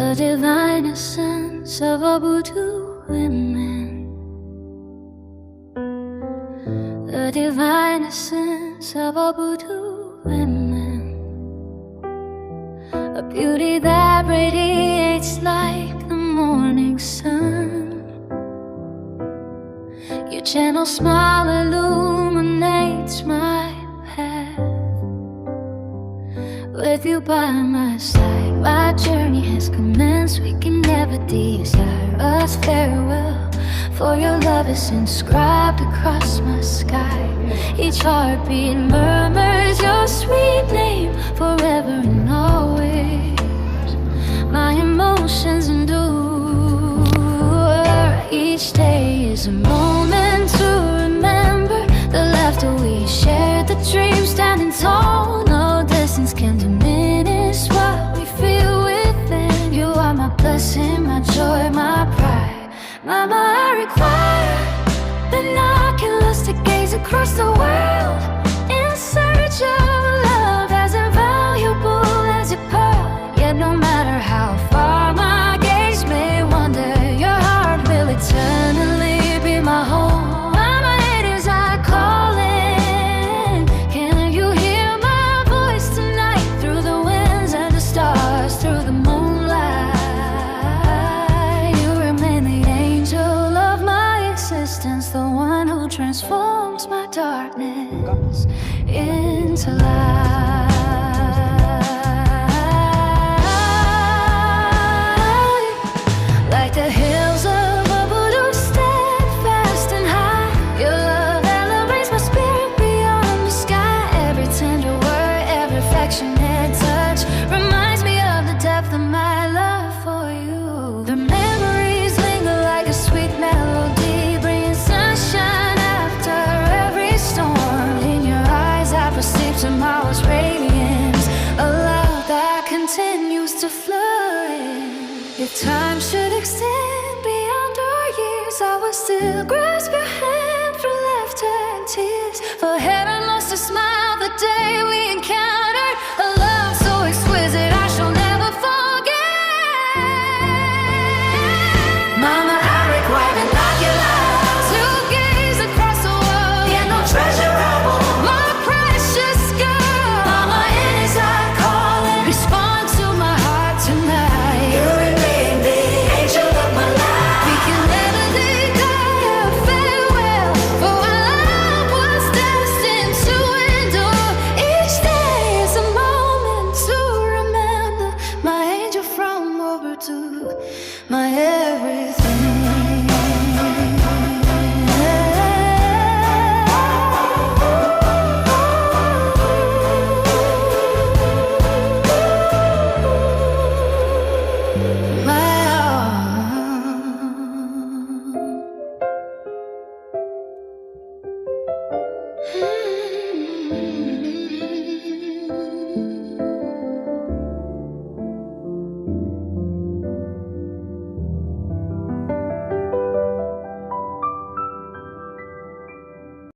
The divine essence of OBUDU women. The divine essence of OBUDU women. A beauty that radiates like the morning sun. Your gentle smile illuminates my path. With you by my side, my journey has commenced. We can never desire us farewell, for your love is inscribed across my sky. Each heartbeat murmurs your sweet name forever and always. My emotions endure. Each day is a moment to remember the laughter we shared, the dreams standing tall. No distance can diminish what we feel within. You are my blessing, my joy, my pride. Mama, I require binoculars to gaze across the world in search of love as invaluable as your pearl. Yet no matter how far my gaze may wander, your heart will eternally be my home. Mama, it is I calling. Can you hear my voice tonight through the winds and the stars, through the moonlight? You remain the angel of my existence, the one who transforms my darkness into light. Like the hills of OBUDU, steadfast and high, your love elevates my spirit beyond the sky. Every tender word, every affectionate touch reminds me of the depth of my love for you. The memories linger like a sweet melody, bringing sunshine after every storm. In your eyes I perceive tomorrow's radiance, a love that continues to flourish. If time should extend beyond our years, I will still grasp your hand through laughter and tears, for heaven lost a smile the day we encounter.